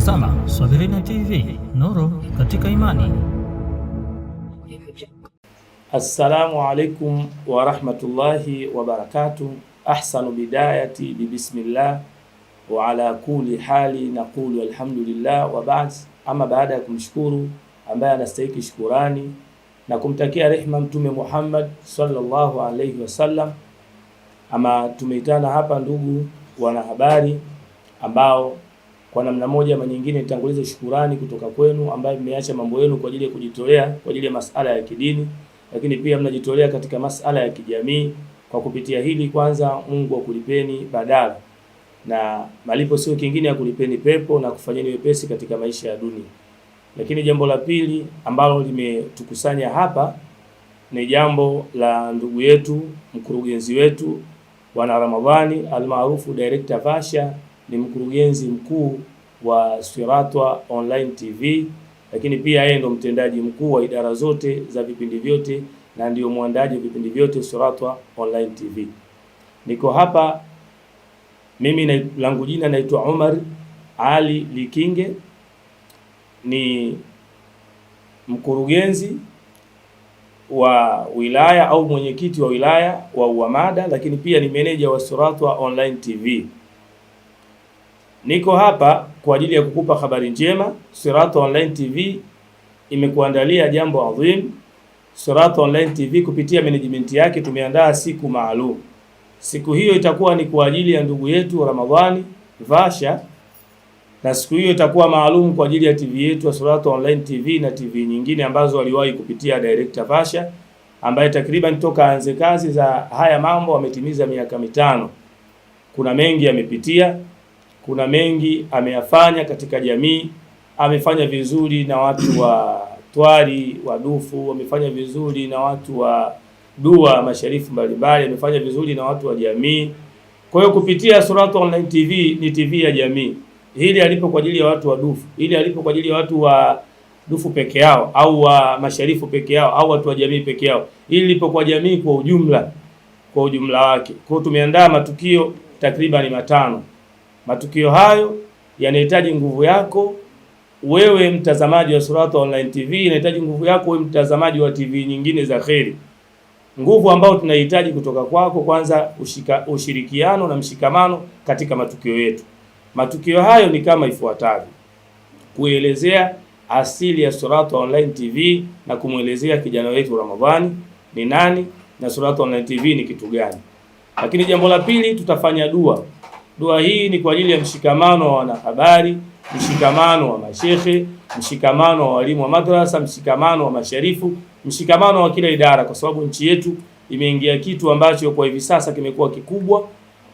Tazama Swahilina TV, nuru katika imani. Assalamu alaikum wa rahmatullahi wa barakatuh. Ahsanu bidayati bismillah wa ala kulli hali naqulu alhamdulillah wa ba'd. Ama baada ya kumshukuru ambaye anastahili shukurani na kumtakia rehma Mtume Muhammad sallallahu alayhi wasallam, ama tumeitana hapa ndugu wanahabari ambao kwa namna moja ama nyingine nitanguliza shukurani kutoka kwenu ambaye mmeacha mambo yenu kwa ajili ya kujitolea kwa ajili ya masala ya kidini, lakini pia mnajitolea katika masala ya kijamii. Kwa kupitia hili, kwanza Mungu akulipeni badala, na malipo sio kingine ya kulipeni pepo na kufanyeni wepesi katika maisha ya dunia. Lakini jambo la pili ambalo limetukusanya hapa ni jambo la ndugu yetu mkurugenzi wetu Bwana Ramadhani almaarufu Director Vasha. Ni mkurugenzi mkuu wa Siratwa Online TV, lakini pia yeye ndo mtendaji mkuu wa idara zote za vipindi vyote na ndio mwandaji wa vipindi vyote Siratwa Online TV. Niko hapa mimi langu jina naitwa Umar Ali Likinge, ni mkurugenzi wa wilaya au mwenyekiti wa wilaya wa Uhamada, lakini pia ni meneja wa Siratwa Online TV. Niko hapa kwa ajili ya kukupa habari njema. Siratwa Online TV imekuandalia jambo adhim. Siratwa Online TV kupitia management yake tumeandaa siku maalum. Siku hiyo itakuwa ni kwa ajili ya ndugu yetu Ramadhani Vasha, na siku hiyo itakuwa maalum kwa ajili ya TV yetu Siratwa Online TV na TV nyingine ambazo waliwahi kupitia Director Vasha, ambaye takriban toka anze kazi za haya mambo ametimiza miaka 5. Kuna mengi amepitia, kuna mengi ameyafanya katika jamii. Amefanya vizuri na watu wa Twari, wa Dufu, amefanya vizuri na watu wa Dua masharifu mbalimbali, amefanya vizuri na watu wa jamii. Kwa hiyo kupitia Siratwa Online TV ni TV ya jamii. Hili alipo kwa ajili ya watu wa Dufu, hili alipo kwa ajili ya watu wa Dufu peke yao au wa masharifu peke yao au watu wa jamii peke yao. Hili lipo kwa jamii kwa ujumla wake. Kwa hiyo tumeandaa matukio takriban 5. Matukio hayo yanahitaji nguvu yako wewe mtazamaji wa Siratwa Online TV, inahitaji nguvu yako wewe mtazamaji wa TV nyingine za kheri. Nguvu ambayo tunahitaji kutoka kwako, kwanza ushirikiano na mshikamano katika matukio yetu. Matukio hayo ni kama ifuatavyo: kuelezea asili ya Siratwa Online TV na kumuelezea kijana wetu Ramadhani ni nani na Siratwa Online TV ni kitu gani. Lakini jambo la pili, tutafanya dua. Dua hii ni kwa ajili ya mshikamano wa wanahabari, mshikamano wa mashehe, mshikamano wa walimu wa madrasa, mshikamano wa masharifu, mshikamano wa kila idara, kwa sababu nchi yetu imeingia kitu ambacho kwa hivi sasa kimekuwa kikubwa.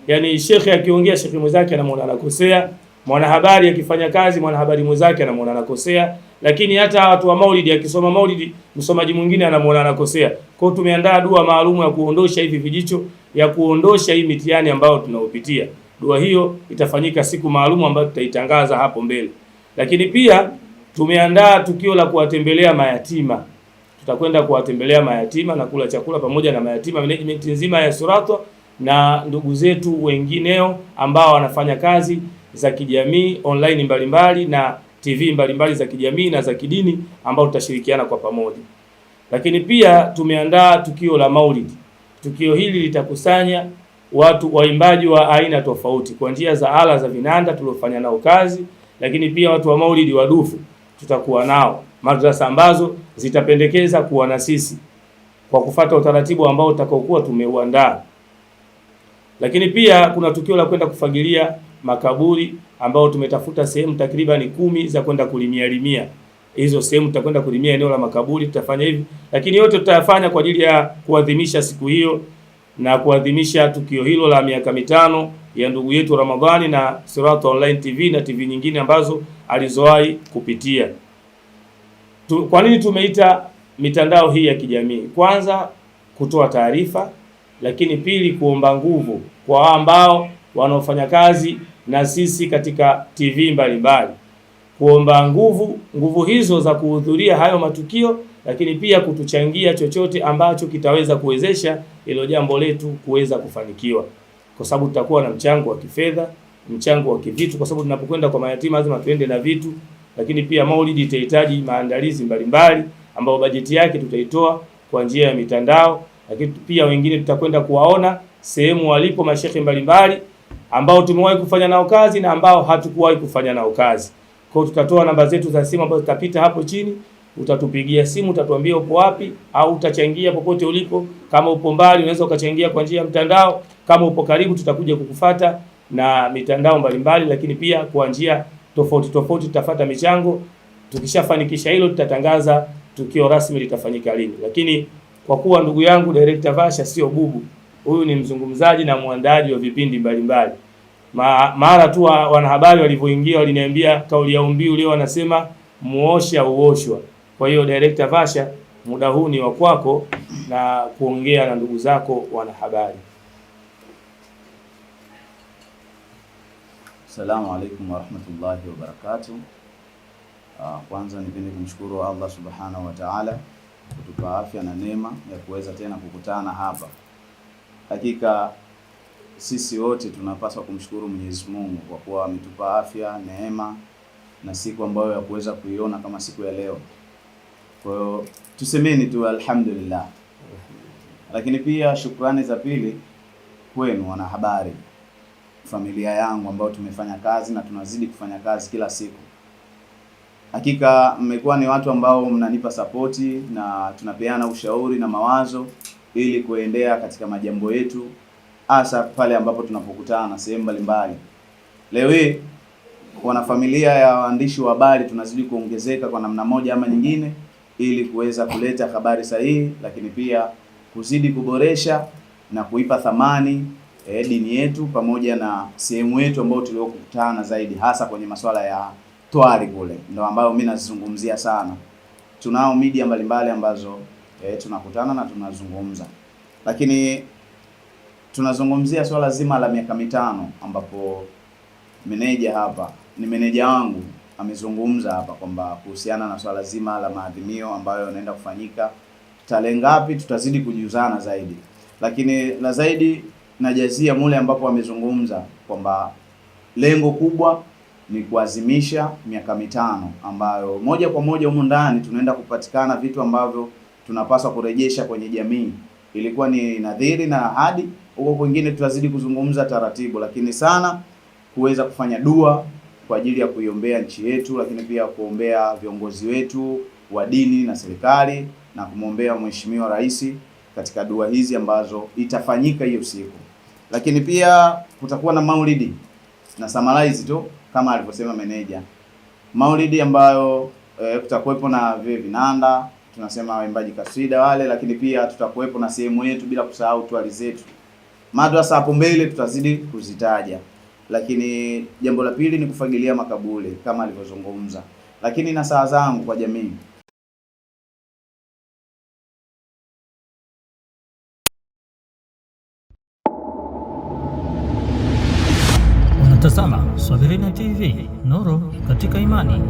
Yani shekhe akiongea, shekhe mwenzake anamuona anakosea, mwanahabari akifanya kazi, mwanahabari mwenzake anamuona anakosea, lakini hata watu wa maulidi akisoma maulidi, msomaji mwingine anamuona anakosea. Kwa hiyo tumeandaa dua maalum ya kuondosha hivi vijicho, ya kuondosha hii mitihani ambayo tunaopitia. Dua hiyo itafanyika siku maalum ambayo tutaitangaza hapo mbele. Lakini pia tumeandaa tukio la kuwatembelea mayatima. Tutakwenda kuwatembelea mayatima na kula chakula pamoja na mayatima, management nzima ya Siratwa na ndugu zetu wengineo ambao wanafanya kazi za kijamii online mbalimbali na TV mbalimbali za kijamii na za kidini, ambao tutashirikiana kwa pamoja. Lakini pia tumeandaa tukio la Maulidi. Tukio hili litakusanya watu waimbaji wa aina tofauti kwa njia za ala za vinanda tuliofanya nao kazi, lakini pia watu wa maulidi wa Dufu tutakuwa nao, madrasa ambazo zitapendekeza kuwa na sisi kwa kufuata utaratibu ambao utakaokuwa tumeuandaa. Lakini pia kuna tukio la kwenda kufagilia makaburi ambao tumetafuta sehemu takriban 10 za kwenda kulimia. Hizo sehemu tutakwenda kulimia eneo la makaburi, tutafanya hivi, lakini yote tutayafanya kwa ajili ya kuadhimisha siku hiyo na kuadhimisha tukio hilo la miaka 5 ya ndugu yetu Ramadhani na Siratwa Online TV na TV nyingine ambazo alizowahi kupitia. Kwa nini tumeita mitandao hii ya kijamii? Kwanza kutoa taarifa, lakini pili kuomba nguvu kwa ambao wanaofanya kazi na sisi katika TV mbalimbali. Kuomba nguvu hizo za kuhudhuria hayo matukio, lakini pia kutuchangia chochote ambacho kitaweza kuwezesha hilo jambo letu kuweza kufanikiwa, kwa sababu tutakuwa na mchango wa kifedha, mchango wa kivitu, kwa sababu tunapokwenda kwa mayatima lazima tuende na vitu, lakini pia maulidi itahitaji maandalizi mbalimbali ambayo bajeti yake tutaitoa kwa njia ya mitandao, lakini pia wengine tutakwenda kuwaona sehemu walipo mashehe mbalimbali ambao tumewahi kufanya nao kazi na ambao hatukuwahi kufanya nao kazi. Kwa hiyo tutatoa namba zetu za simu ambazo zitapita hapo chini, utatupigia simu, utatuambia upo wapi, au utachangia popote ulipo. Kama upo mbali unaweza ukachangia kwa njia ya mtandao, kama upo karibu tutakuja kukufata na mitandao mbalimbali, lakini pia kwa njia tofauti tofauti tutafuata michango. Tukishafanikisha hilo tutatangaza tukio rasmi litafanyika lini. Lakini kwa kuwa ndugu yangu Director Vasha sio bubu, huyu ni mzungumzaji na muandaaji wa vipindi mbalimbali. Mara tu wanahabari walivyoingia waliniambia kauli ya mbiu leo wanasema muosha uoshwa. Kwa hiyo Director Vasha, muda huu ni wa kwako na kuongea na ndugu zako wanahabari. Assalamu alaikum warahmatullahi wabarakatuh. Kwanza nipende kumshukuru Allah subhanahu wa ta'ala kutupa afya na neema ya kuweza tena kukutana hapa. Hakika sisi wote tunapaswa kumshukuru Mwenyezi Mungu kwa kuwa ametupa afya, neema na siku ambayo ya kuweza kuiona kama siku ya leo. Kwa hiyo tusemeni tu alhamdulillah. Lakini pia shukrani za pili kwenu wanahabari, familia yangu ambao tumefanya kazi na tunazidi kufanya kazi kila siku. Hakika mmekuwa ni watu ambao mnanipa sapoti na tunapeana ushauri na mawazo ili kuendea katika majambo yetu, hasa pale ambapo tunapokutana na sehemu mbalimbali. Leo hii wanafamilia ya waandishi wa habari tunazidi kuongezeka kwa namna moja ama nyingine ili kuweza kuleta habari sahihi, lakini pia kuzidi kuboresha na kuipa thamani dini yetu pamoja na sehemu yetu ambayo tuliokutana zaidi, hasa kwenye masuala ya twari kule ndio ambayo mimi nazungumzia sana. Tunao media mbalimbali ambazo tunakutana na tunazungumza, lakini tunazungumzia swala zima la miaka mitano ambapo meneja hapa ni meneja wangu amezungumza hapa kwamba kuhusiana na swala zima la maadhimio ambayo yanaenda kufanyika tarehe ngapi, tutazidi kujuzana zaidi, lakini la zaidi najazia mule ambapo amezungumza kwamba lengo kubwa ni kuazimisha miaka mitano ambayo moja kwa moja humu ndani tunaenda kupatikana vitu ambavyo tunapaswa kurejesha kwenye jamii. Ilikuwa ni nadhiri na ahadi, huko kwingine tutazidi kuzungumza taratibu, lakini sana kuweza kufanya dua kwa ajili ya kuiombea nchi yetu, lakini pia kuombea viongozi wetu wa dini na serikali na kumwombea Mheshimiwa Rais katika dua hizi ambazo itafanyika hiyo siku. Lakini pia kutakuwa na maulidi na summarize tu kama alivyosema meneja. Maulidi ambayo kutakuwepo na vile vinanda, tunasema waimbaji kaswida wale, lakini pia tutakuwepo na sehemu yetu bila kusahau twali zetu. Madrasa hapo mbele tutazidi kuzitaja. Lakini jambo la pili ni kufagilia makaburi kama alivyozungumza. Lakini na saa zangu kwa jamii. Unatazama Swahilina TV, nuru katika imani.